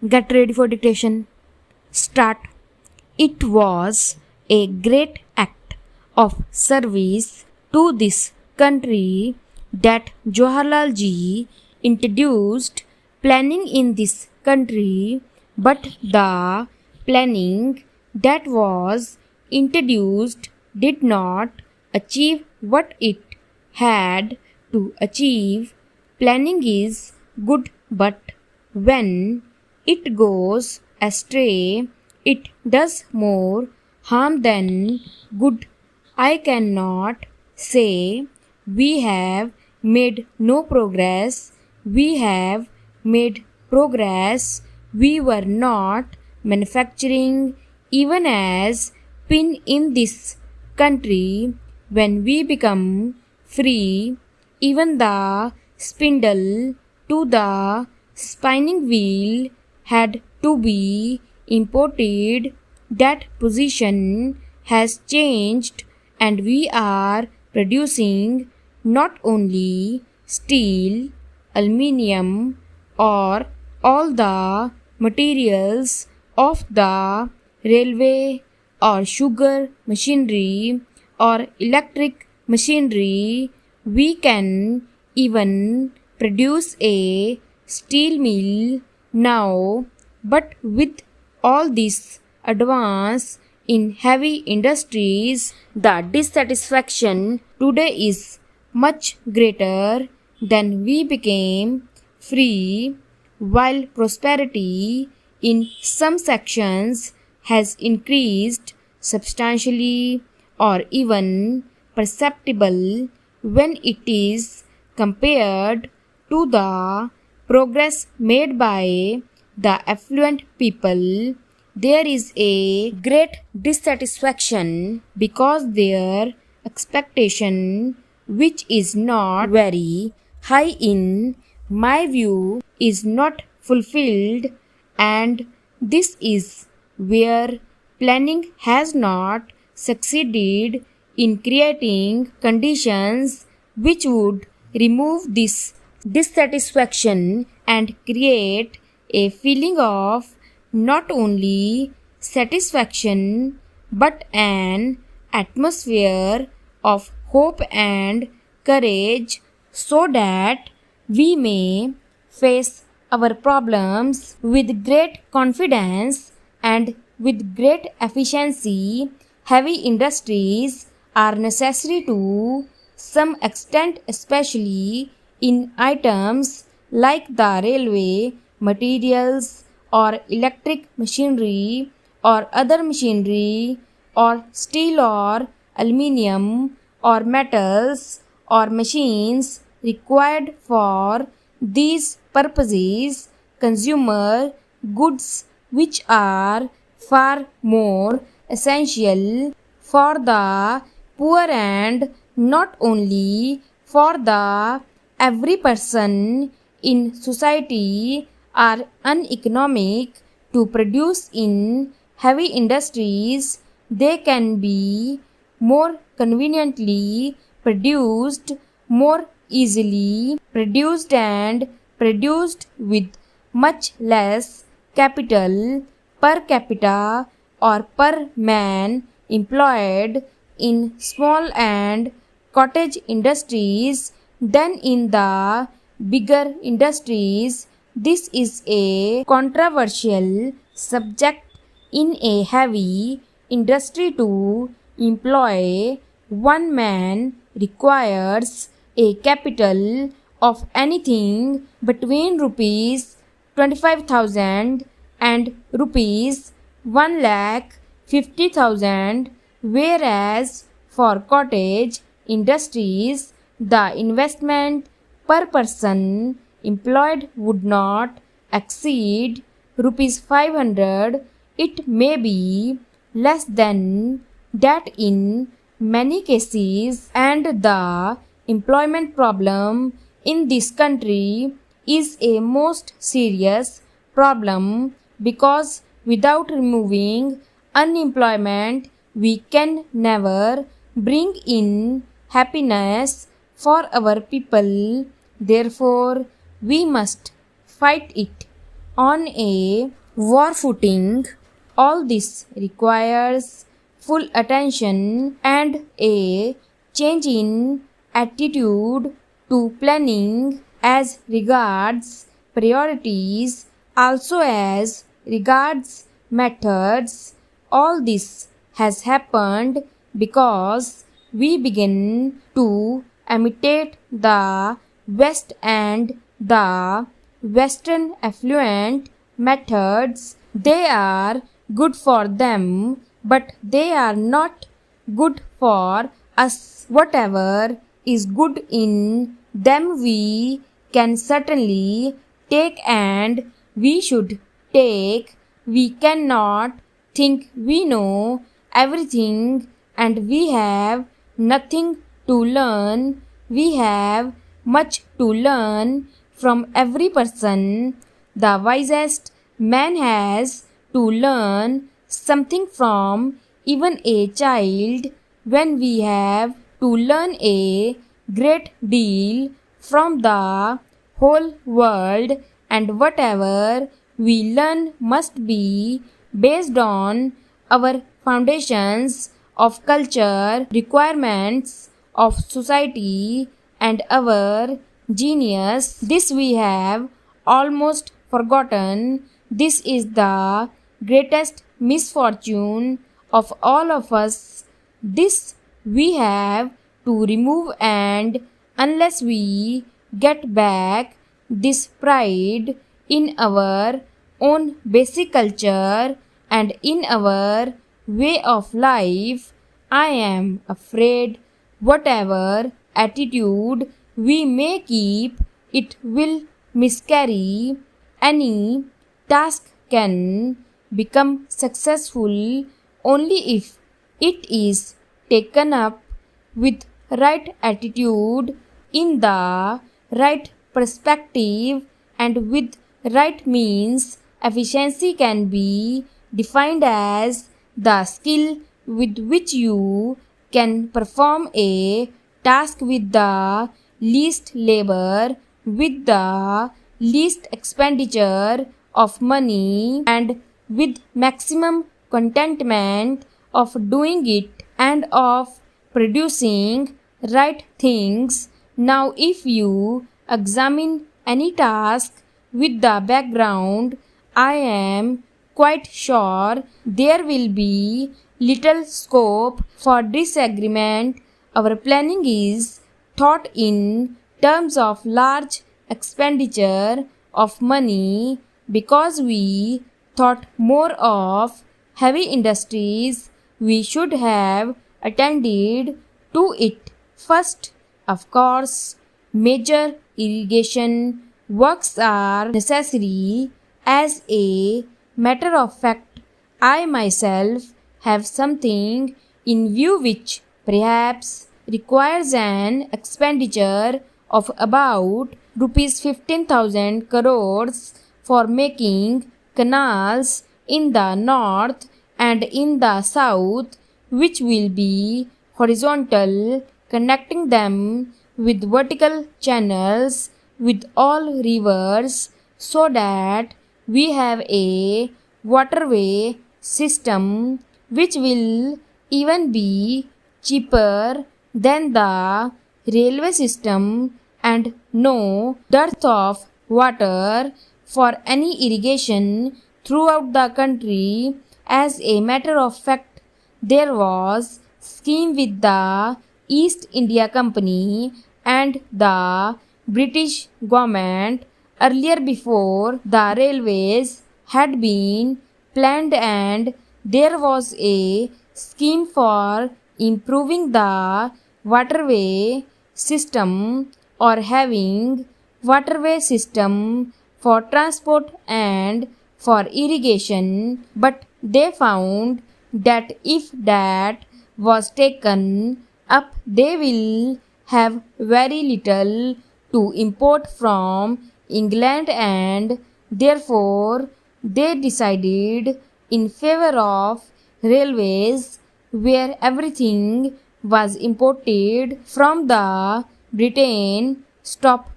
Get ready for dictation. Start. It was a great act of service to this country that Jawaharlal ji introduced planning in this country, but the planning that was introduced did not achieve what it had to achieve. Planning is good, but when it goes astray, it does more harm than good. I cannot say we have made no progress. We have made progress. We were not manufacturing even as pin in this country. When we become free, even the spindle to the spinning wheel had to be imported. That position has changed, and we are producing not only steel, aluminium, or all the materials of the railway or sugar machinery or electric machinery. We can even produce a steel mill now, but with all this advance in heavy industries, the dissatisfaction today is much greater than we became free. While prosperity in some sections has increased substantially or even perceptible when it is compared to the progress made by the affluent people, there is a great dissatisfaction because their expectation, which is not very high in my view, is not fulfilled, and this is where planning has not succeeded in creating conditions which would remove this dissatisfaction and create a feeling of not only satisfaction but an atmosphere of hope and courage, so that we may face our problems with great confidence and with great efficiency. Heavy industries are necessary to some extent, especially in items like the railway materials or electric machinery or other machinery or steel or aluminium or metals or machines required for these purposes. Consumer goods, which are far more essential for the poor and not only for the every person in society, are uneconomic to produce in heavy industries. They can be more conveniently produced, more easily produced, and produced with much less capital per capita or per man employed in small and cottage industries than in the bigger industries. This is a controversial subject. In a heavy industry, to employ one man requires a capital of anything between rupees 25,000 and rupees 1,50,000, whereas for cottage industries the investment per person employed would not exceed rupees 500. It may be less than that in many cases, and the employment problem in this country is a most serious problem, because without removing unemployment we can never bring in happiness for our people. Therefore, we must fight it. on a war footing. All this requires full attention and a change in attitude to planning as regards priorities, also as regards methods. All this has happened because we begin to imitate the West and the Western affluent methods. They are good for them, but they are not good for us. Whatever is good in them we can certainly take and we should take. We cannot think we know everything and we have nothing to learn. We have much to learn from every person. The wisest man has to learn something from even a child. When we have to learn a great deal from the whole world, and whatever we learn must be based on our foundations of culture, requirements of society, and our genius. This we have almost forgotten. This is the greatest misfortune of all of us. This we have to remove, and unless we get back this pride in our own basic culture and in our way of life, I am afraid whatever attitude we may keep, it will miscarry. Any task can become successful only if it is taken up with right attitude, in the right perspective, and with right means. Efficiency can be defined as the skill with which you can perform a task with the least labor, with the least expenditure of money, and with maximum contentment of doing it and of producing right things. Now, if you examine any task with the background, I am quite sure there will be little scope for disagreement. Our planning is thought in terms of large expenditure of money because we thought more of heavy industries. We should have attended to it first. Of course, major irrigation works are necessary. As a matter of fact, I myself have something in view which perhaps requires an expenditure of about rupees 15,000 crores for making canals in the north and in the south, which will be horizontal, connecting them with vertical channels with all rivers, so that we have a waterway system which will even be cheaper than the railway system, and no dearth of water for any irrigation throughout the country. As a matter of fact, there was scheme with the East India Company and the British government earlier before the railways had been planned, and there was a scheme for improving the waterway system or having waterway system for transport and for irrigation, but they found that if that was taken up, they will have very little to import from England, and therefore they decided in favor of railways, where everything was imported from the Britain. Stop